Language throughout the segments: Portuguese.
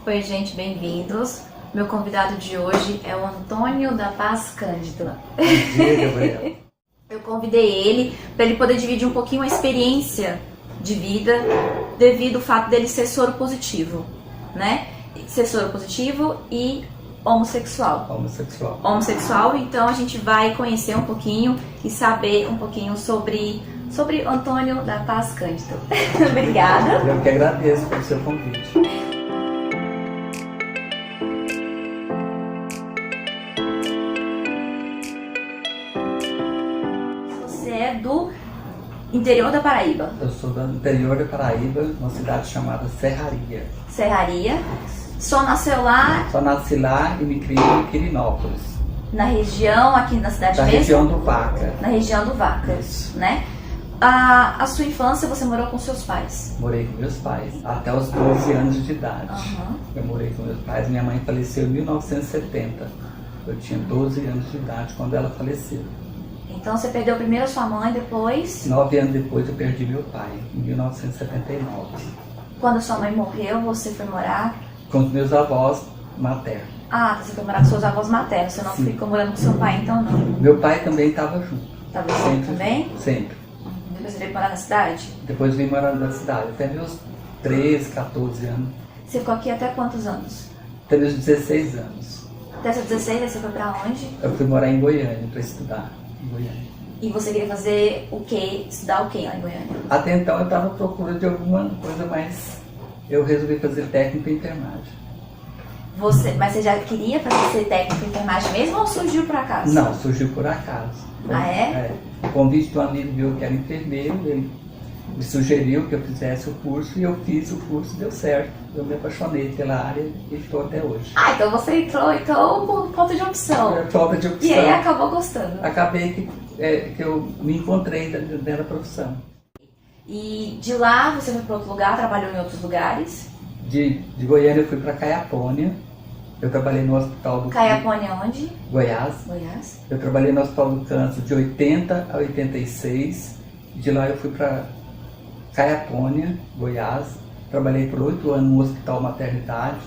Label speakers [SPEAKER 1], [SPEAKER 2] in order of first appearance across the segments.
[SPEAKER 1] Oi, gente, bem-vindos. Meu convidado de hoje é o Antônio da Paz Cândido.
[SPEAKER 2] Bom dia, Gabriel.
[SPEAKER 1] Eu convidei ele para ele poder dividir um pouquinho a experiência de vida devido ao fato dele ser soro positivo, né? Ser soro positivo e homossexual. Homossexual, então a gente vai conhecer um pouquinho e saber um pouquinho sobre Antônio da Paz Cândido. Obrigada.
[SPEAKER 2] Eu que agradeço pelo seu convite.
[SPEAKER 1] Você é do interior da Paraíba.
[SPEAKER 2] Eu sou do interior da Paraíba, uma cidade chamada Serraria.
[SPEAKER 1] Serraria. Só nasceu lá?
[SPEAKER 2] Só nasci lá e me criei em Quirinópolis.
[SPEAKER 1] Na região, aqui na cidade
[SPEAKER 2] da
[SPEAKER 1] mesmo?
[SPEAKER 2] Região do Vaca.
[SPEAKER 1] Na região do Vaca,
[SPEAKER 2] Isso.
[SPEAKER 1] Né? A sua infância você morou com seus pais?
[SPEAKER 2] Morei com meus pais, até os 12 anos de idade.
[SPEAKER 1] Uhum.
[SPEAKER 2] Eu morei com meus pais, minha mãe faleceu em 1970. Eu tinha 12 anos de idade quando ela faleceu.
[SPEAKER 1] Então você perdeu primeiro a sua mãe, depois?
[SPEAKER 2] 9 anos depois eu perdi meu pai, em 1979.
[SPEAKER 1] Quando a sua mãe morreu, você foi morar?
[SPEAKER 2] Com os meus avós maternos.
[SPEAKER 1] Ah, você foi morar com seus avós maternos, você não
[SPEAKER 2] Sim.
[SPEAKER 1] ficou morando com seu pai, então não?
[SPEAKER 2] Meu pai também estava junto.
[SPEAKER 1] Estava junto também?
[SPEAKER 2] Sempre.
[SPEAKER 1] Depois você veio morar na cidade?
[SPEAKER 2] Depois vim morar na cidade, até meus 13, 14 anos.
[SPEAKER 1] Você ficou aqui até quantos anos?
[SPEAKER 2] Até meus 16 anos.
[SPEAKER 1] Até seus 16, aí você foi pra onde?
[SPEAKER 2] Eu fui morar em Goiânia para estudar, em Goiânia.
[SPEAKER 1] E você queria fazer o quê? Estudar o quê lá em Goiânia?
[SPEAKER 2] Até então eu estava à procura de alguma coisa, mas eu resolvi fazer técnico em enfermagem.
[SPEAKER 1] Mas você já queria fazer ser técnico em enfermagem mesmo ou surgiu por acaso?
[SPEAKER 2] Não, surgiu por acaso.
[SPEAKER 1] Ah, é?
[SPEAKER 2] O convite de um amigo meu que era enfermeiro, ele me sugeriu que eu fizesse o curso e eu fiz o curso e deu certo. Eu me apaixonei pela área e estou até hoje.
[SPEAKER 1] Ah, então você entrou então por falta de opção.
[SPEAKER 2] Falta de opção.
[SPEAKER 1] E aí acabou gostando.
[SPEAKER 2] Acabei que eu me encontrei dentro da profissão.
[SPEAKER 1] E de lá você foi para outro lugar, trabalhou em outros lugares?
[SPEAKER 2] De Goiânia eu fui para Caiapônia. Eu trabalhei no Hospital do
[SPEAKER 1] Caiapônia onde?
[SPEAKER 2] Goiás.
[SPEAKER 1] Goiás.
[SPEAKER 2] Eu trabalhei no Hospital do Câncer de 80 a 86. De lá eu fui para Caiapônia, Goiás. Trabalhei por 8 anos no Hospital Maternidade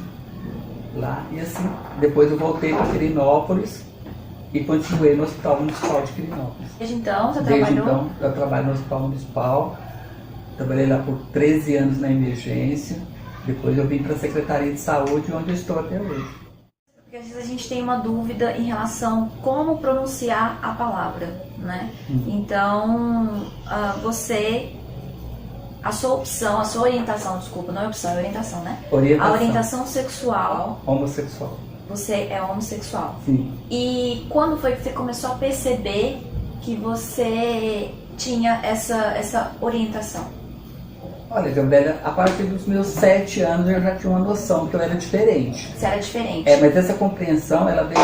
[SPEAKER 2] lá. E assim, depois eu voltei para Quirinópolis e continuei no Hospital Municipal de Quirinópolis.
[SPEAKER 1] Desde então você
[SPEAKER 2] Desde
[SPEAKER 1] trabalhou?
[SPEAKER 2] então eu trabalho no Hospital Municipal. Trabalhei lá por 13 anos na emergência. Depois eu vim para a Secretaria de Saúde, onde eu estou até hoje.
[SPEAKER 1] Porque às vezes a gente tem uma dúvida em relação a como pronunciar a palavra, né? Então, a sua opção, a sua orientação, desculpa, não é opção, é orientação, né?
[SPEAKER 2] Orientação.
[SPEAKER 1] A orientação sexual.
[SPEAKER 2] Homossexual.
[SPEAKER 1] Você é homossexual.
[SPEAKER 2] Sim.
[SPEAKER 1] E quando foi que você começou a perceber que você tinha essa orientação?
[SPEAKER 2] Olha, Gabriela, a partir dos meus 7 anos eu já tinha uma noção que eu era diferente.
[SPEAKER 1] Você era diferente?
[SPEAKER 2] Mas essa compreensão, ela veio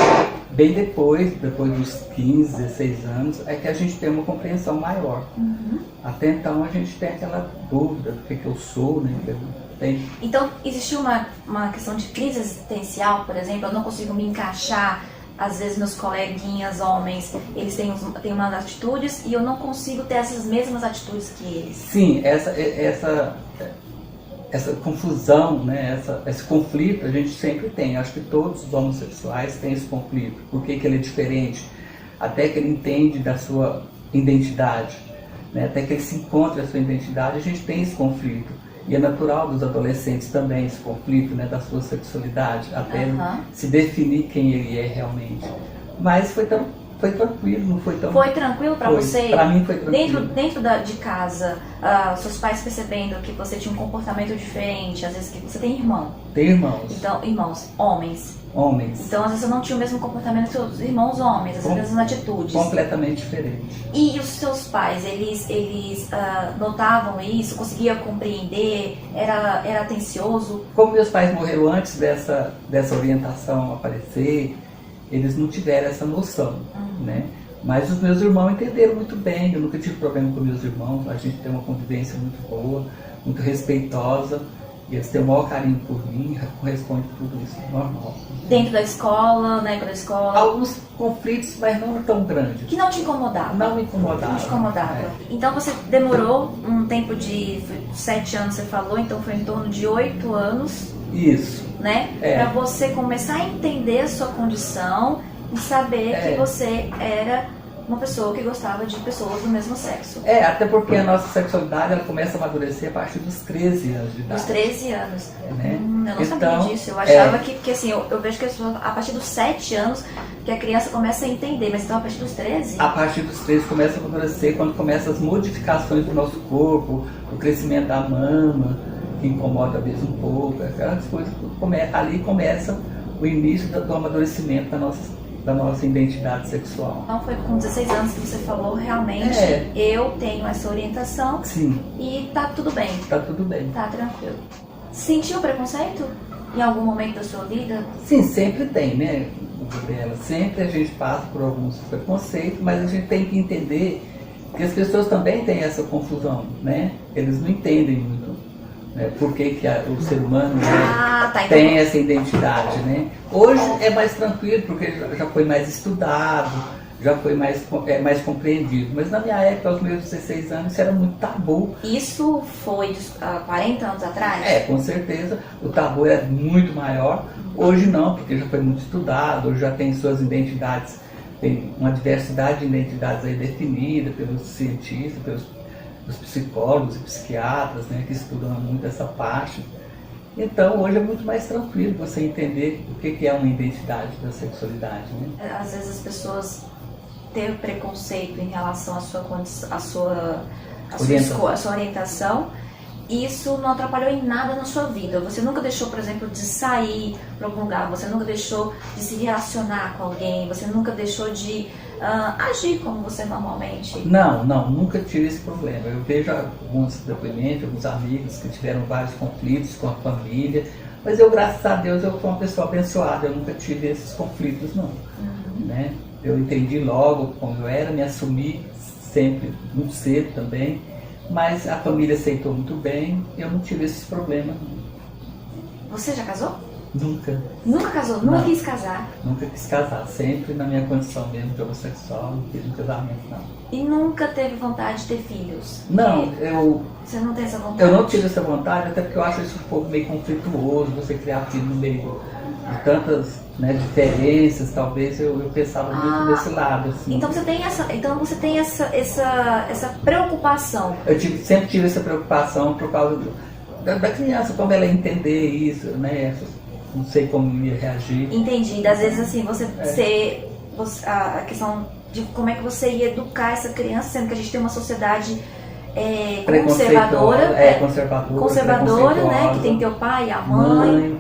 [SPEAKER 2] bem depois dos 15, 16 anos, é que a gente tem uma compreensão maior.
[SPEAKER 1] Uhum.
[SPEAKER 2] Até então a gente tem aquela dúvida do que eu sou, né?
[SPEAKER 1] Então, existiu uma questão de crise existencial, por exemplo, eu não consigo me encaixar. Às vezes meus coleguinhas homens, eles têm umas atitudes e eu não consigo ter essas mesmas atitudes que eles.
[SPEAKER 2] Sim, essa confusão, né? Esse conflito a gente sempre tem. Acho que todos os homossexuais têm esse conflito. Por que ele é diferente? Até que ele entende da sua identidade, né? Até que ele se encontre a sua identidade, a gente tem esse conflito. E é natural dos adolescentes também esse conflito, né, da sua sexualidade, até se definir quem ele é realmente. Mas foi tranquilo, não foi tão...
[SPEAKER 1] Foi tranquilo para você?
[SPEAKER 2] Para mim foi tranquilo.
[SPEAKER 1] Dentro de casa, seus pais percebendo que você tinha um comportamento diferente, às vezes que você tem irmão.
[SPEAKER 2] Tem irmãos.
[SPEAKER 1] Então, irmãos, homens.
[SPEAKER 2] Homens.
[SPEAKER 1] Então, às vezes você não tinha o mesmo comportamento que seus irmãos homens, as mesmas atitudes.
[SPEAKER 2] Completamente diferente.
[SPEAKER 1] E os seus pais, eles notavam isso, conseguiam compreender, era atencioso?
[SPEAKER 2] Como meus pais morreram antes dessa orientação aparecer, eles não tiveram essa noção, né? Mas os meus irmãos entenderam muito bem, eu nunca tive problema com meus irmãos, a gente tem uma convivência muito boa, muito respeitosa. E eles têm o maior carinho por mim, corresponde tudo isso normal.
[SPEAKER 1] Dentro da escola, na época da escola?
[SPEAKER 2] Alguns conflitos, mas não tão grandes.
[SPEAKER 1] Que não te incomodavam?
[SPEAKER 2] Não me incomodavam.
[SPEAKER 1] Não te incomodavam. Então você demorou um tempo de 7 anos, você falou, então foi em torno de 8 anos.
[SPEAKER 2] Isso.
[SPEAKER 1] né? Para você começar a entender a sua condição e saber que você era uma pessoa que gostava de pessoas do mesmo sexo.
[SPEAKER 2] Até porque a nossa sexualidade ela começa a amadurecer a partir dos 13 anos de idade.
[SPEAKER 1] Dos 13 anos.
[SPEAKER 2] Né?
[SPEAKER 1] Eu não sabia disso. Eu achava que assim, eu vejo que a partir dos 7 anos que a criança começa a entender, mas então a partir dos 13?
[SPEAKER 2] A partir dos 13 começa a amadurecer quando começam as modificações do nosso corpo, o crescimento da mama, que incomoda às vezes um pouco, aquelas coisas, ali começa o início do amadurecimento da nossa identidade sexual.
[SPEAKER 1] Então foi com 16 anos que você falou, realmente, eu tenho essa orientação.
[SPEAKER 2] Sim.
[SPEAKER 1] E tá tudo bem.
[SPEAKER 2] Tá tudo bem.
[SPEAKER 1] Tá tranquilo. Sentiu preconceito em algum momento da sua vida?
[SPEAKER 2] Sim, sempre tem, né, Gabriela? Sempre a gente passa por alguns preconceitos, mas a gente tem que entender que as pessoas também têm essa confusão, né? Eles não entendem muito. Por que o ser humano tem essa identidade, né? Hoje é mais tranquilo, porque já foi mais estudado, já foi mais compreendido. Mas na minha época, aos meus 16 anos, isso era muito tabu.
[SPEAKER 1] Isso foi 40 anos atrás?
[SPEAKER 2] Com certeza. O tabu era muito maior. Hoje não, porque já foi muito estudado, hoje já tem suas identidades, tem uma diversidade de identidades aí definida pelos cientistas, pelos psicólogos e psiquiatras, né, que estudam muito essa parte. Então, hoje é muito mais tranquilo você entender o que é uma identidade da sexualidade. Né?
[SPEAKER 1] Às vezes as pessoas têm preconceito em relação à sua orientação. Isso não atrapalhou em nada na sua vida. Você nunca deixou, por exemplo, de sair para algum lugar, você nunca deixou de se relacionar com alguém, você nunca deixou de agir como você normalmente?
[SPEAKER 2] Não, nunca tive esse problema. Eu vejo alguns depoimentos, alguns amigos que tiveram vários conflitos com a família, mas eu, graças a Deus, eu fui uma pessoa abençoada, eu nunca tive esses conflitos, não. Né? Eu entendi logo como eu era, me assumi sempre muito cedo também, mas a família aceitou muito bem e eu não tive esses problemas.
[SPEAKER 1] Você já casou?
[SPEAKER 2] Nunca.
[SPEAKER 1] Nunca casou? Nunca quis casar?
[SPEAKER 2] Nunca quis casar, sempre na minha condição mesmo de homossexual, não fiz um casamento, não.
[SPEAKER 1] E nunca teve vontade de ter filhos?
[SPEAKER 2] Não,
[SPEAKER 1] Você não tem essa vontade?
[SPEAKER 2] Eu não tive essa vontade, até porque eu acho isso um pouco meio conflituoso, você criar filho no meio de tantas diferenças, talvez eu pensava muito desse lado. Assim.
[SPEAKER 1] Então você tem essa preocupação?
[SPEAKER 2] Eu sempre tive essa preocupação por causa da criança, como ela ia entender isso, né? Não sei como ia reagir.
[SPEAKER 1] Entendi. Às vezes assim, a questão de como é que você ia educar essa criança, sendo que a gente tem uma sociedade conservadora, né? Que tem teu pai, a mãe.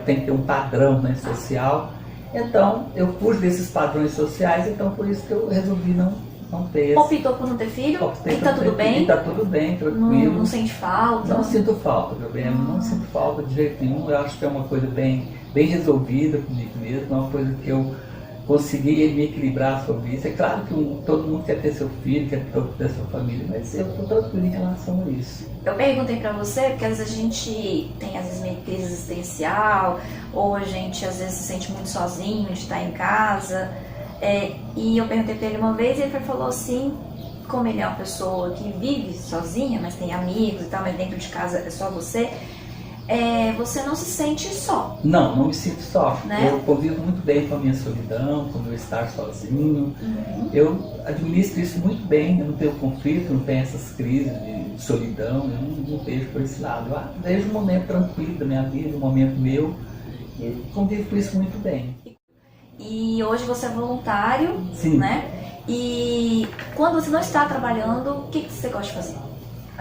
[SPEAKER 2] Tem que ter um padrão, né, social. Então, eu fujo desses padrões sociais, então por isso que eu resolvi não ter.
[SPEAKER 1] Optou por não ter filho? E tá tudo bem?
[SPEAKER 2] E tá tudo bem, tranquilo.
[SPEAKER 1] Não sente falta?
[SPEAKER 2] Não sinto falta, Gabriela. Não sinto falta de jeito nenhum. Eu acho que é uma coisa bem resolvida comigo mesmo. É uma coisa que eu consegui me equilibrar sobre isso. É claro que todo mundo quer ter seu filho, quer ter sua família, mas eu estou tranquilo em relação a isso.
[SPEAKER 1] Eu perguntei pra você, porque às vezes a gente tem meio crise existencial, ou a gente às vezes se sente muito sozinho de estar em casa. E eu perguntei pra ele uma vez e ele falou assim, como ele é uma pessoa que vive sozinha, mas tem amigos e tal, mas dentro de casa é só você, você não se sente só.
[SPEAKER 2] Não me sinto só.
[SPEAKER 1] Né?
[SPEAKER 2] Eu convivo muito bem com a minha solidão, com o meu estar sozinho. Eu administro isso muito bem, eu não tenho conflito, não tenho essas crises de solidão, eu não vejo por esse lado. Eu vejo um momento tranquilo da minha vida, um momento meu, e convivo com isso muito bem.
[SPEAKER 1] E hoje você é voluntário,
[SPEAKER 2] Sim.
[SPEAKER 1] Né? E quando você não está trabalhando, o que você gosta de fazer?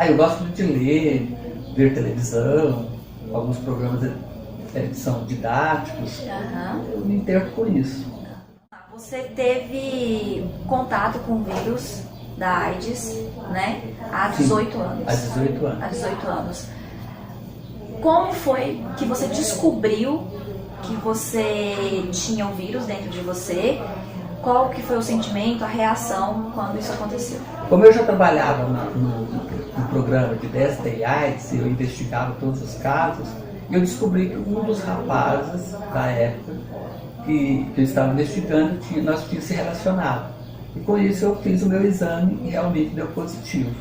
[SPEAKER 2] Eu gosto de ler, ver televisão, alguns programas são didáticos. Eu me interno por isso.
[SPEAKER 1] Você teve contato com o vírus da AIDS, né? Há 18 anos.
[SPEAKER 2] Há 18 anos.
[SPEAKER 1] Há 18 anos. Como foi que você descobriu que você tinha o vírus dentro de você? Qual que foi o sentimento, a reação quando isso aconteceu?
[SPEAKER 2] Como eu já trabalhava no programa de DST AIDS, eu investigava todos os casos, e eu descobri que um dos rapazes da época que eu estava investigando, nós tínhamos se relacionado. E com isso eu fiz o meu exame e realmente deu positivo.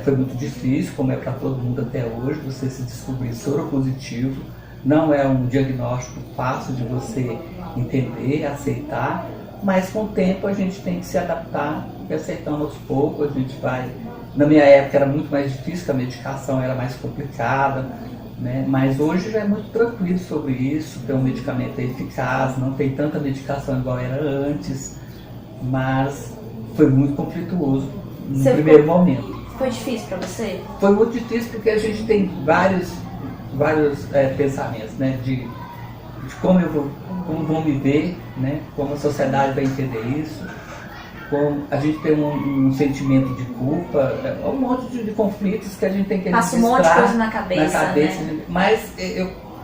[SPEAKER 2] Foi muito difícil, como é para todo mundo até hoje, você se descobrir soropositivo Não é um diagnóstico fácil de você entender, aceitar, mas com o tempo a gente tem que se adaptar e aceitando aos poucos. A gente vai. Na minha época era muito mais difícil, que a medicação era mais complicada, né? Mas hoje já é muito tranquilo sobre isso, tem um medicamento eficaz, não tem tanta medicação igual era antes, mas foi muito conflituoso no primeiro momento.
[SPEAKER 1] Foi difícil para você?
[SPEAKER 2] Foi muito difícil porque a gente tem vários pensamentos, né? De como como vão me ver, né? Como a sociedade vai entender isso, como a gente tem um sentimento de culpa, um monte de conflitos que a gente tem que
[SPEAKER 1] passa um monte de coisa na cabeça, né?
[SPEAKER 2] Mas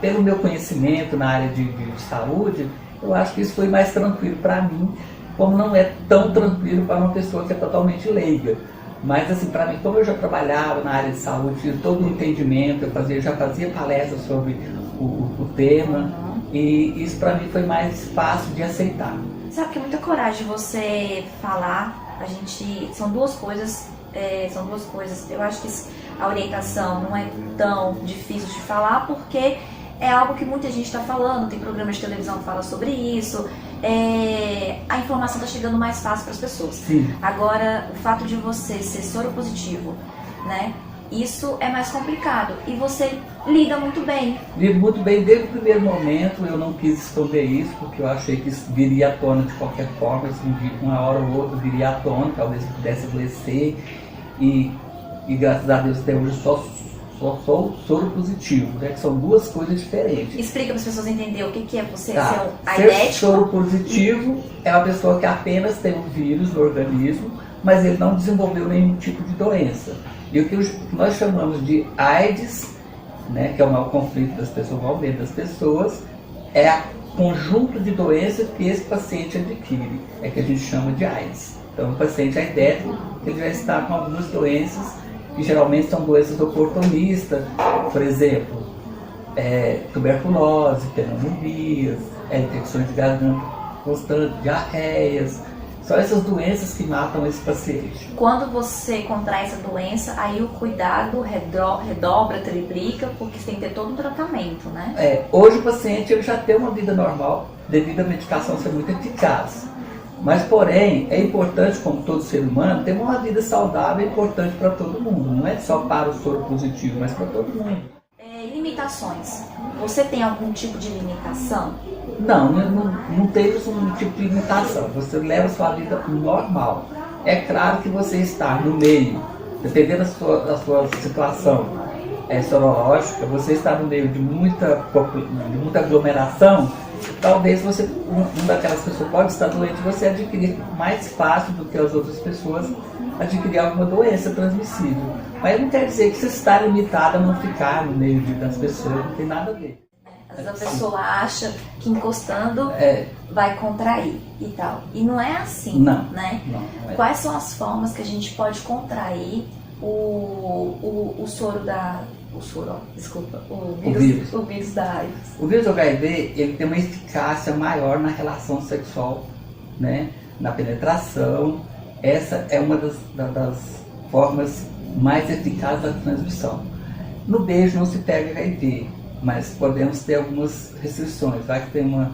[SPEAKER 2] pelo meu conhecimento na área de saúde, eu acho que isso foi mais tranquilo para mim, como não é tão tranquilo para uma pessoa que é totalmente leiga. Mas assim, para mim, como eu já trabalhava na área de saúde, tinha todo o entendimento, eu já fazia palestras sobre o tema, e isso para mim foi mais fácil de aceitar.
[SPEAKER 1] Sabe que é muita coragem você falar, são duas coisas, eu acho que a orientação não é tão difícil de falar, porque é algo que muita gente está falando, tem programas de televisão que falam sobre isso, a informação está chegando mais fácil para as pessoas.
[SPEAKER 2] Sim.
[SPEAKER 1] Agora, o fato de você ser soro positivo, né, isso é mais complicado e você lida muito bem.
[SPEAKER 2] Lido muito bem desde o primeiro momento, eu não quis esconder isso, porque eu achei que isso viria à tona de qualquer forma, assim, de uma hora ou outra viria à tona, talvez eu pudesse adoecer, e graças a Deus até hoje só sou soro positivo, né? Que são duas coisas diferentes.
[SPEAKER 1] Explica para as pessoas entenderem o que é você
[SPEAKER 2] ser
[SPEAKER 1] um aidético.
[SPEAKER 2] Ser soro positivo é uma pessoa que apenas tem um vírus no organismo, mas ele não desenvolveu nenhum tipo de doença. E o que nós chamamos de AIDS, né, que é o maior conflito das pessoas, o aumento das pessoas, é o conjunto de doenças que esse paciente adquire, é que a gente chama de AIDS. Então, o paciente aidético, ele já está com algumas doenças, que geralmente são doenças oportunistas, por exemplo, tuberculose, pneumonias, infecções de garganta constantes, diarreias. São essas doenças que matam esse paciente.
[SPEAKER 1] Quando você contrai essa doença, aí o cuidado redobra, triplica, porque você tem que ter todo um tratamento, né?
[SPEAKER 2] Hoje o paciente ele já tem uma vida normal, devido à medicação ser muito eficaz. Mas, porém, é importante, como todo ser humano, ter uma vida saudável, é importante para todo mundo. Não é só para o soro positivo, mas para todo mundo.
[SPEAKER 1] Limitações. Você tem algum tipo de limitação?
[SPEAKER 2] Não temos um tipo de limitação. Você leva a sua vida normal. É claro que você está no meio, dependendo da sua situação sorológica, você está no meio de muita aglomeração, talvez uma daquelas pessoas pode estar doente, você adquirir mais fácil do que as outras pessoas adquirir alguma doença transmissível. Mas não quer dizer que você está limitado a não ficar no meio das pessoas, não tem nada a ver.
[SPEAKER 1] Às vezes a pessoa acha que encostando vai contrair e tal. E não é assim, né?
[SPEAKER 2] Não é.
[SPEAKER 1] Quais são as formas que a gente pode contrair o vírus da AIDS?
[SPEAKER 2] O vírus HIV, ele tem uma eficácia maior na relação sexual, né? Na penetração. Essa é uma das formas mais eficazes da transmissão. No beijo não se pega HIV, mas podemos ter algumas restrições. Vai que tem uma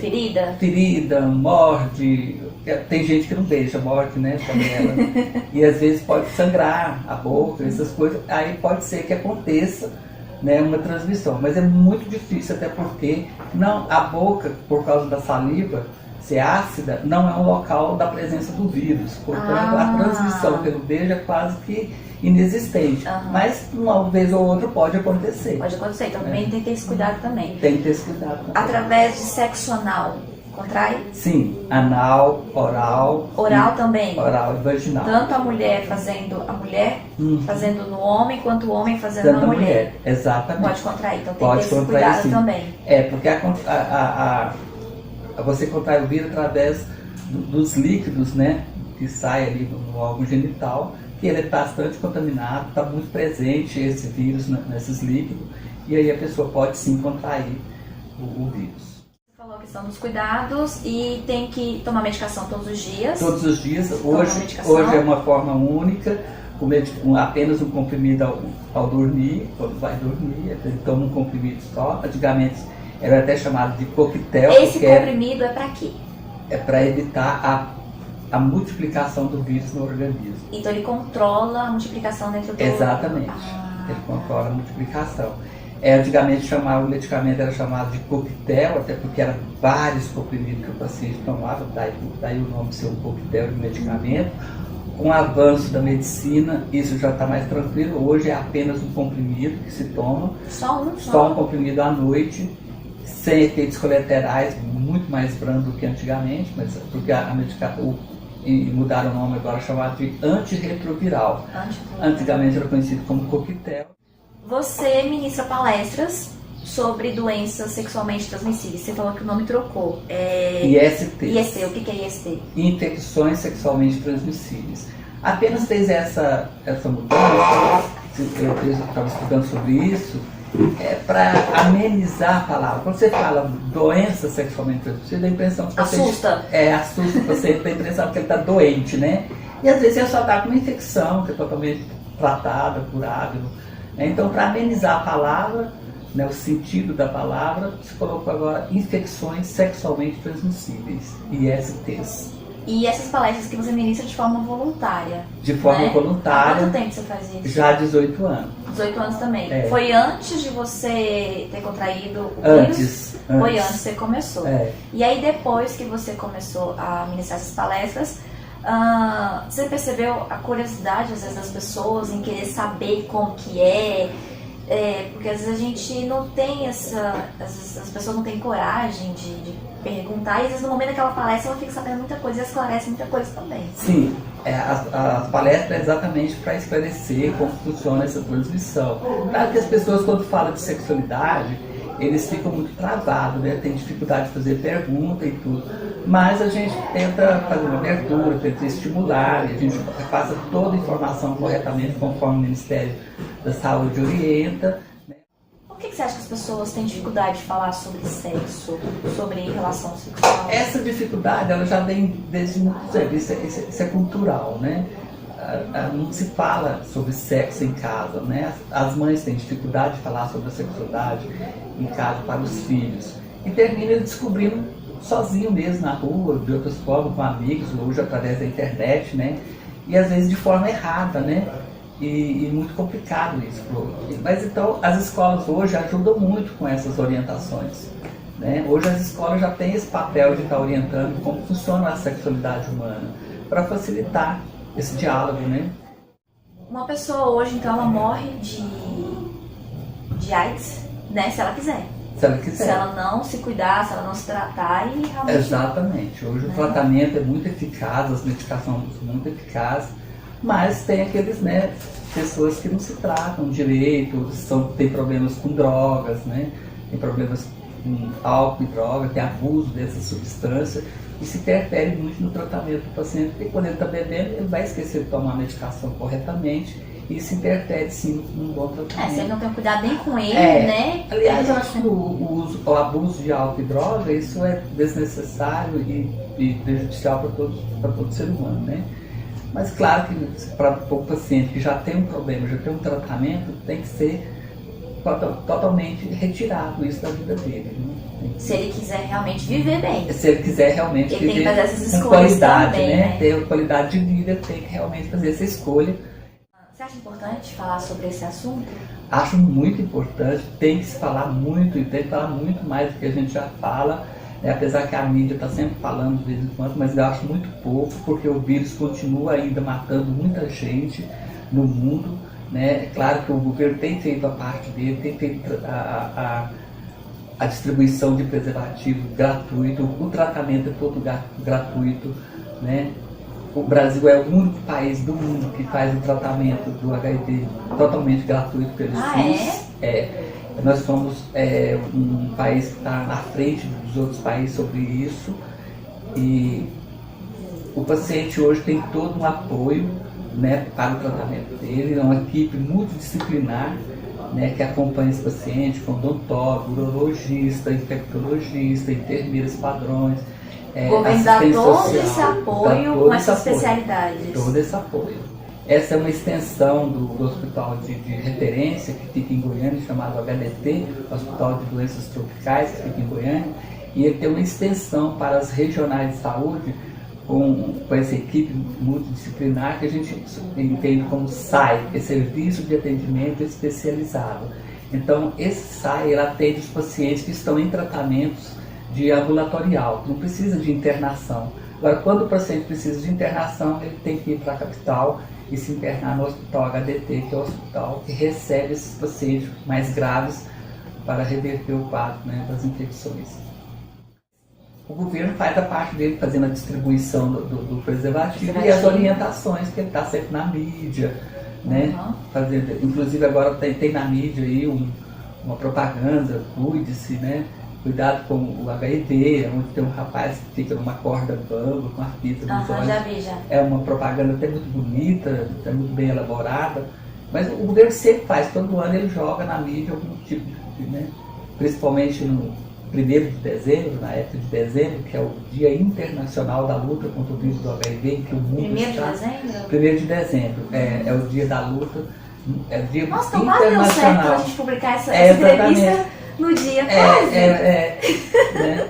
[SPEAKER 2] ferida, morde. Tem gente que não beija, morde, né? E às vezes pode sangrar a boca, essas coisas. Aí pode ser que aconteça, né, uma transmissão. Mas é muito difícil, até porque a boca, por causa da saliva ser ácida, não é um local da presença do vírus. Portanto, a transmissão pelo beijo é quase que inexistente. Mas uma vez ou outra pode acontecer.
[SPEAKER 1] Pode acontecer, então também tem que ter esse cuidado também.
[SPEAKER 2] Tem que ter esse cuidado também.
[SPEAKER 1] Através de sexo anal, contrai?
[SPEAKER 2] Sim, anal, oral.
[SPEAKER 1] Oral também?
[SPEAKER 2] Oral e vaginal.
[SPEAKER 1] Tanto a mulher fazendo no homem, quanto o homem fazendo na mulher.
[SPEAKER 2] Exatamente.
[SPEAKER 1] Pode contrair, então tem que ter esse cuidado
[SPEAKER 2] sim.
[SPEAKER 1] também.
[SPEAKER 2] Porque você contrai o vírus através dos líquidos, né, que sai ali no órgão genital, que ele é bastante contaminado, está muito presente esse vírus nesses líquidos, e aí a pessoa pode sim contrair o vírus.
[SPEAKER 1] Você falou a questão dos cuidados e tem que tomar medicação todos os dias.
[SPEAKER 2] Todos os dias. Hoje é uma forma única, apenas um comprimido ao dormir, quando vai dormir, ele toma um comprimido só. Antigamente era até chamado de coquetel.
[SPEAKER 1] Esse comprimido é para quê?
[SPEAKER 2] É para evitar a multiplicação do vírus no organismo.
[SPEAKER 1] Então ele controla a multiplicação dentro do...
[SPEAKER 2] Exatamente, ele controla a multiplicação. Antigamente o medicamento era chamado de coquetel, até porque eram vários comprimidos que o paciente tomava, daí o nome ser um coquetel de medicamento. Com o avanço da medicina, isso já está mais tranquilo. Hoje é apenas um comprimido que se toma. Só um comprimido à noite, sem efeitos colaterais, muito mais brando do que antigamente, mas porque mudaram o nome agora, chamado de antirretroviral. Antigamente era conhecido como coquetel.
[SPEAKER 1] Você ministra palestras sobre doenças sexualmente transmissíveis. Você falou que o nome trocou.
[SPEAKER 2] IST.
[SPEAKER 1] IST, o que é IST?
[SPEAKER 2] Infecções sexualmente transmissíveis. Apenas fez essa mudança, eu estava estudando sobre isso, para amenizar a palavra. Quando você fala doença sexualmente transmissível, dá a impressão que
[SPEAKER 1] assusta.
[SPEAKER 2] Assusta você, dá a impressão que ele está doente, né? E às vezes ele só está com uma infecção, que é totalmente tratada, curável. Então, para amenizar a palavra, o sentido da palavra, se colocou agora infecções sexualmente transmissíveis, ISTs.
[SPEAKER 1] E essas palestras que você ministra de forma voluntária?
[SPEAKER 2] De forma voluntária.
[SPEAKER 1] Há quanto tempo você faz isso?
[SPEAKER 2] Já há 18 anos.
[SPEAKER 1] 18 anos também. Foi antes de você ter contraído o
[SPEAKER 2] vírus?
[SPEAKER 1] Foi antes que você começou.
[SPEAKER 2] E
[SPEAKER 1] aí depois que você começou a ministrar essas palestras, você percebeu a curiosidade às vezes das pessoas em querer saber como que porque às vezes a gente não tem às vezes as pessoas não têm coragem de perguntar, e às vezes no momento daquela palestra ela fica sabendo muita coisa e esclarece muita coisa também.
[SPEAKER 2] Sim, a palestra é exatamente para esclarecer como funciona essa transmissão. Claro que as pessoas, quando falam de sexualidade, eles ficam muito travados, né? Tem dificuldade de fazer pergunta e tudo. Mas a gente tenta fazer uma abertura, tenta estimular, e a gente passa toda a informação corretamente conforme o Ministério da Saúde orienta.
[SPEAKER 1] Por que você acha que as pessoas têm dificuldade de falar sobre sexo, sobre relação sexual?
[SPEAKER 2] Essa dificuldade ela já vem desde muito tempo, isso é cultural, né? Não se fala sobre sexo em casa, né? As mães têm dificuldade de falar sobre a sexualidade em casa para os filhos. E termina descobrindo sozinho mesmo na rua, de outras formas, com amigos, hoje através da internet, né? E às vezes de forma errada, né? E muito complicado isso. Mas então as escolas hoje ajudam muito com essas orientações, né? Hoje as escolas já têm esse papel de estar orientando como funciona a sexualidade humana, para facilitar esse diálogo, né?
[SPEAKER 1] Uma pessoa hoje, então, ela morre de AIDS, né? Se ela quiser.
[SPEAKER 2] Se ela quiser.
[SPEAKER 1] Se ela não se cuidar, se ela não se tratar e realmente...
[SPEAKER 2] Exatamente. Hoje o tratamento é muito eficaz, as medicações são muito eficazes, mas tem aqueles, né, pessoas que não se tratam direito, tem problemas com drogas, né? Tem problemas com álcool e droga, tem abuso dessa substância, e se interfere muito no tratamento do paciente, porque quando ele está bebendo, ele vai esquecer de tomar a medicação corretamente, e isso interfere sim num bom tratamento.
[SPEAKER 1] Se ele não tem cuidado nem com ele, né?
[SPEAKER 2] Aliás, eu acho que o abuso de álcool e droga, isso é desnecessário e prejudicial para todo ser humano, né? Mas claro que para o paciente que já tem um problema, já tem um tratamento, tem que ser totalmente retirado isso da vida dele, né?
[SPEAKER 1] Se ele quiser realmente viver bem.
[SPEAKER 2] Se ele quiser realmente
[SPEAKER 1] ele
[SPEAKER 2] viver
[SPEAKER 1] tem que fazer essas
[SPEAKER 2] com
[SPEAKER 1] escolhas
[SPEAKER 2] qualidade,
[SPEAKER 1] também,
[SPEAKER 2] né? Ter qualidade de vida, tem que realmente fazer essa escolha.
[SPEAKER 1] Você acha importante falar sobre esse assunto?
[SPEAKER 2] Acho muito importante, tem que se falar muito, e tem que falar muito mais do que a gente já fala, né? Apesar que a mídia está sempre falando de vez em quando, mas eu acho muito pouco, porque o vírus continua ainda matando muita gente no mundo, né? É claro que o governo tem feito a parte dele, tem feito a distribuição de preservativo gratuito, o tratamento é todo gratuito, né? O Brasil é o único país do mundo que faz o tratamento do HIV totalmente gratuito pelo SUS. Nós somos um país que está na frente dos outros países sobre isso, e o paciente hoje tem todo um apoio, né, para o tratamento dele. É uma equipe multidisciplinar, né, que acompanha esse paciente, com odontólogo, urologista, infectologista, enfermeiras padrões.
[SPEAKER 1] O governo dá todo esse apoio com essa especialidade.
[SPEAKER 2] Todo esse apoio. Essa é uma extensão do hospital de referência que fica em Goiânia, chamado HDT, Hospital de Doenças Tropicais, que fica em Goiânia, e ele tem uma extensão para as regionais de saúde, com essa equipe multidisciplinar que a gente entende como SAI, que é Serviço de Atendimento Especializado. Então, esse SAI ele atende os pacientes que estão em tratamentos de ambulatorial, não precisa de internação. Agora, quando o paciente precisa de internação, ele tem que ir para a capital e se internar no Hospital HDT, que é o hospital que recebe esses pacientes mais graves para reverter o quadro, né, das infecções. O governo faz a parte dele fazendo a distribuição do preservativo e as orientações, que ele está sempre na mídia, né? Fazendo, inclusive agora tem na mídia aí uma propaganda, cuide-se, né? Cuidado com o HIV, onde tem um rapaz que fica numa corda bamba com a fita nos olhos.
[SPEAKER 1] Já vi, já.
[SPEAKER 2] É uma propaganda até muito bonita, até muito bem elaborada, mas o governo sempre faz, todo ano ele joga na mídia algum tipo de, né? Principalmente no 1º de dezembro, na época de dezembro, que é o Dia Internacional da Luta contra o vírus do HIV, em que o mundo
[SPEAKER 1] 1º
[SPEAKER 2] está...
[SPEAKER 1] de dezembro?
[SPEAKER 2] 1º de dezembro, é o dia da luta, é o dia
[SPEAKER 1] Nossa, então quase deu certo a gente publicar essa
[SPEAKER 2] exatamente.
[SPEAKER 1] entrevista no dia, quase.
[SPEAKER 2] Né?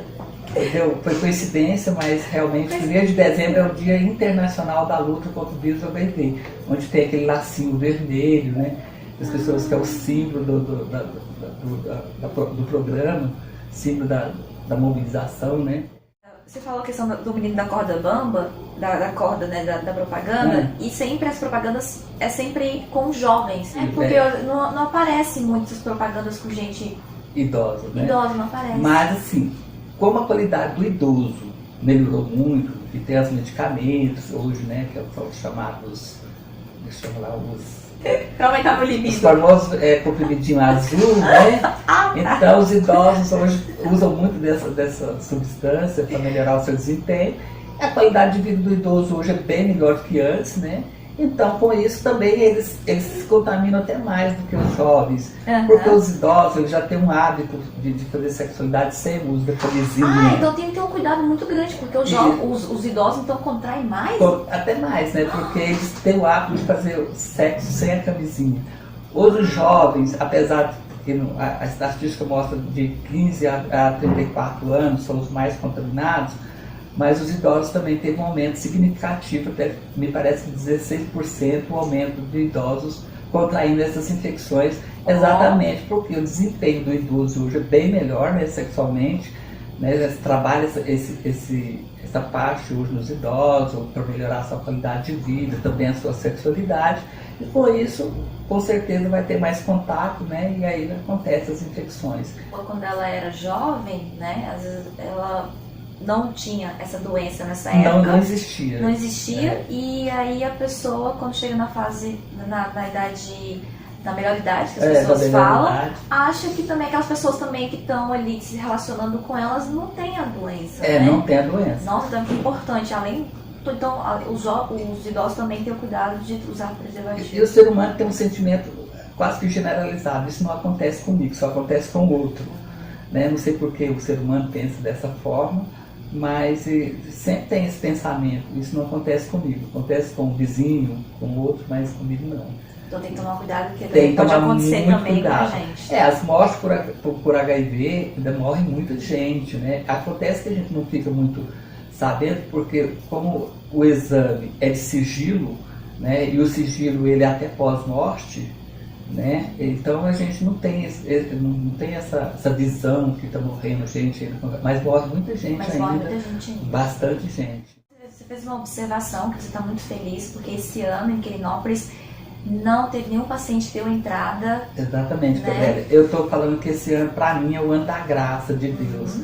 [SPEAKER 2] Entendeu? Foi coincidência, mas realmente 1º de dezembro é o Dia Internacional da Luta contra o vírus do HIV, onde tem aquele lacinho vermelho, né? As pessoas que é o símbolo do programa, símbolo da mobilização, né?
[SPEAKER 1] Você falou a questão do menino da corda bamba, da corda, né, da propaganda, e sempre as propagandas é sempre com jovens, né? Porque não aparecem muitas propagandas com gente
[SPEAKER 2] idosa, né?
[SPEAKER 1] Idosa, não aparece.
[SPEAKER 2] Mas assim, como a qualidade do idoso melhorou muito, e tem os medicamentos hoje, né, que são os chamados, deixa eu falar,
[SPEAKER 1] pra aumentar o libido.
[SPEAKER 2] Os famosos comprimidinho azul, né? Então os idosos hoje usam muito dessa substância para melhorar o seu desempenho. A qualidade de vida do idoso hoje é bem melhor do que antes, né? Então, com isso também eles se contaminam até mais do que os jovens. Porque os idosos eles já têm um hábito de fazer sexualidade sem o uso da camisinha.
[SPEAKER 1] Então tem que ter um cuidado muito grande, porque os idosos então contraem mais?
[SPEAKER 2] Até mais, né? Porque eles têm o hábito de fazer sexo sem a camisinha. Os jovens, apesar de que a estatística mostra de 15 a 34 anos são os mais contaminados, mas os idosos também teve um aumento significativo, até me parece que 16% o aumento de idosos contraindo essas infecções, exatamente porque o desempenho do idoso hoje é bem melhor, né, sexualmente, né, trabalha essa parte hoje nos idosos, para melhorar a sua qualidade de vida, também a sua sexualidade, e com isso, com certeza vai ter mais contato, né, e aí acontecem as infecções.
[SPEAKER 1] Quando ela era jovem, né, às vezes ela não tinha essa doença nessa época.
[SPEAKER 2] Não existia.
[SPEAKER 1] Não existia, e aí a pessoa, quando chega na fase, na idade, na melhor idade, que as pessoas falam, acha que também aquelas pessoas também que estão ali se relacionando com elas não têm a doença, né?
[SPEAKER 2] Não tem a doença.
[SPEAKER 1] Nossa, então é muito importante, além... Então, os idosos também têm o cuidado de usar preservativo.
[SPEAKER 2] E o ser humano tem um sentimento quase que generalizado. Isso não acontece comigo, só acontece com o outro. Né? Não sei por que o ser humano pensa dessa forma, mas sempre tem esse pensamento. Isso não acontece comigo. Acontece com o vizinho, com o outro, mas comigo não.
[SPEAKER 1] Então tem que tomar cuidado, porque também pode acontecer também com a gente.
[SPEAKER 2] As mortes por HIV ainda morre muita gente, né? Acontece que a gente não fica muito sabendo, porque como o exame é de sigilo, né? E o sigilo ele é até pós-morte, né? Então a gente não tem essa visão que está morrendo gente, mas morre muita gente ainda. Bastante gente.
[SPEAKER 1] Você fez uma observação que você está muito feliz, porque esse ano em Quirinópolis não teve nenhum paciente que deu entrada.
[SPEAKER 2] Exatamente,
[SPEAKER 1] né?
[SPEAKER 2] Gabriela. Eu estou falando que esse ano, para mim, é o ano da graça de Deus.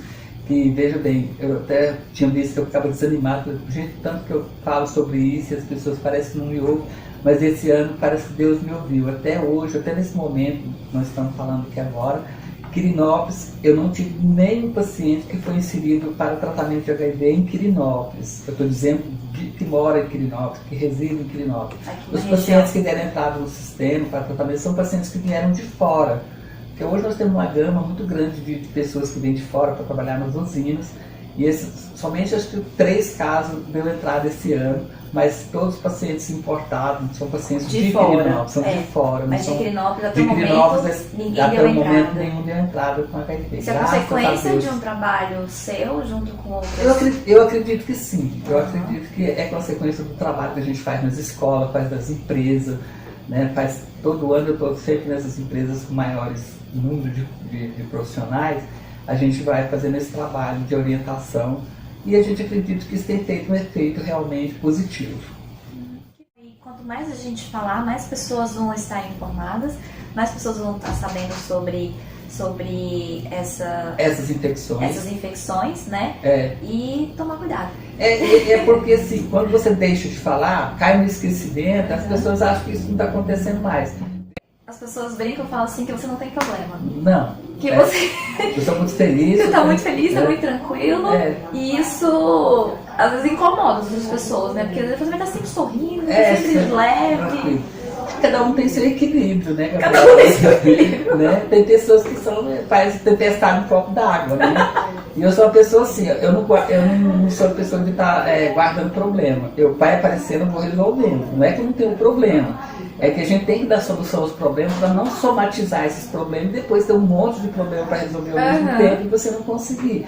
[SPEAKER 2] Que, veja bem, eu até tinha visto que eu ficava desanimado, gente, tanto que eu falo sobre isso e as pessoas parecem que não me ouvem, mas esse ano parece que Deus me ouviu. Até hoje, até nesse momento, nós estamos falando aqui agora, Quirinópolis, eu não tive nenhum paciente que foi inserido para tratamento de HIV em Quirinópolis. Eu estou dizendo que mora em Quirinópolis, que reside em Quirinópolis. Os pacientes que deram entrada no sistema para tratamento são pacientes que vieram de fora. Porque hoje nós temos uma gama muito grande de pessoas que vêm de fora para trabalhar nas usinas. E somente acho que 3 casos deu entrada esse ano, mas todos os pacientes importados são pacientes de Quirinópolis, são de fora.
[SPEAKER 1] Mas de Quirinópolis
[SPEAKER 2] até o momento ninguém deu entrada. Nenhum deu entrada com HIV.
[SPEAKER 1] Isso é consequência de um trabalho seu junto com outros?
[SPEAKER 2] Eu acredito que sim. Eu acredito que é consequência do trabalho que a gente faz nas escolas, faz nas empresas, né? Faz todo ano, eu estou sempre nessas empresas com maiores números de profissionais. A gente vai fazendo esse trabalho de orientação e a gente acredita que isso tem feito um efeito realmente positivo.
[SPEAKER 1] E quanto mais a gente falar, mais pessoas vão estar informadas, mais pessoas vão estar sabendo sobre essas infecções, né? E tomar cuidado.
[SPEAKER 2] Porque assim, quando você deixa de falar, cai no esquecimento, as pessoas acham que isso não está acontecendo mais.
[SPEAKER 1] As pessoas brincam e falam assim que você não tem problema.
[SPEAKER 2] Não.
[SPEAKER 1] Que você...
[SPEAKER 2] Eu sou muito feliz.
[SPEAKER 1] Você está muito feliz, está muito tranquilo. E isso às vezes incomoda as pessoas, né? Porque às vezes você vai estar sempre sorrindo, sempre leve.
[SPEAKER 2] Cada um tem seu equilíbrio, né?
[SPEAKER 1] Cada um tem seu equilíbrio.
[SPEAKER 2] Né? Tem pessoas que fazem tempestade no copo d'água, né? E eu sou uma pessoa assim, eu não sou uma pessoa de estar guardando problema. Vai aparecendo, eu vou resolvendo. Não é que eu não tenho problema. É que a gente tem que dar solução aos problemas para não somatizar esses problemas e depois ter um monte de problema para resolver ao mesmo tempo e você não conseguir.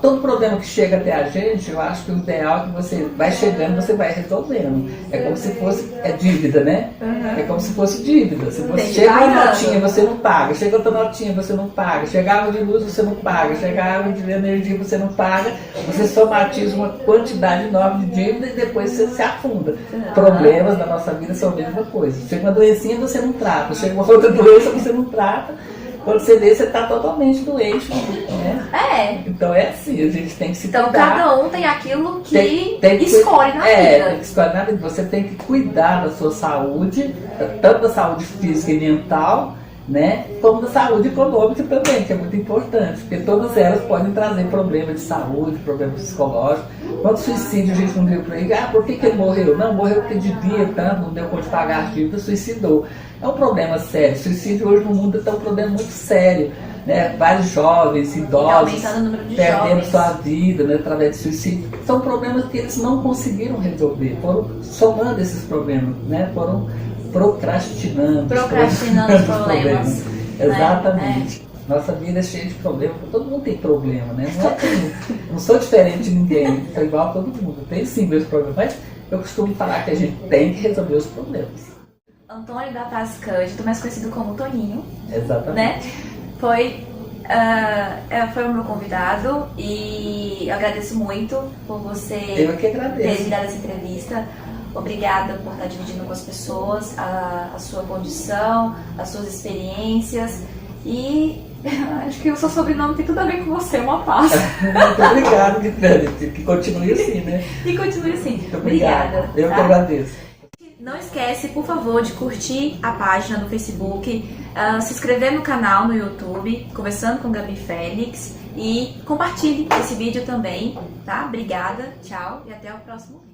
[SPEAKER 2] Todo problema que chega até a gente, eu acho que o ideal é que você vai chegando, você vai resolvendo. É como se fosse dívida, né? É como se fosse dívida. Se você chega uma notinha, você não paga. Chega outra notinha, você não paga. Chega água de luz, você não paga. Chega água de energia, você não paga. Você somatiza uma quantidade enorme de dívida e depois você se afunda. Problemas da nossa vida são a mesma coisa. Chega uma doencinha, você não trata. Chega uma outra doença, você não trata. Quando você vê, você está totalmente doente, né? Então é assim, a gente tem que se cuidar.
[SPEAKER 1] Então cada um tem aquilo que escolhe na vida.
[SPEAKER 2] Tem que escolher na vida. Você tem que cuidar da sua saúde, tanto da saúde física e mental, né? Como da saúde econômica também, que é muito importante, porque todas elas podem trazer problemas de saúde, problemas psicológicos. Quanto suicídio a gente não viu por aí? Por que ele morreu? Não, morreu porque devia tanto, não deu conta de pagar as dívidas, suicidou. É um problema sério. Suicídio hoje no mundo é um problema muito sério, né? Vários jovens, idosos, perdendo sua vida, né, através de suicídio. São problemas que eles não conseguiram resolver, foram somando esses problemas, né? Foram procrastinando os problemas. Exatamente. Nossa vida é cheia de problemas, todo mundo tem problema, né? Não sou diferente de ninguém, sou igual a todo mundo. Tem sim meus problemas, mas eu costumo falar que a gente tem que resolver os problemas.
[SPEAKER 1] Antônio da Paz Cândido, mais conhecido como Toninho.
[SPEAKER 2] Exatamente.
[SPEAKER 1] Né? Foi o meu convidado e eu agradeço muito por você ter me dado essa entrevista. Obrigada por estar dividindo com as pessoas a sua condição, as suas experiências e acho que o seu sobrenome tem tudo a ver com você, uma paz.
[SPEAKER 2] Muito obrigado, que continue assim, né?
[SPEAKER 1] E continue assim.
[SPEAKER 2] Muito obrigada. Eu que agradeço.
[SPEAKER 1] Não esquece, por favor, de curtir a página no Facebook, se inscrever no canal no YouTube, Conversando com Gabi Félix, e compartilhe esse vídeo também, tá? Obrigada, tchau e até o próximo vídeo.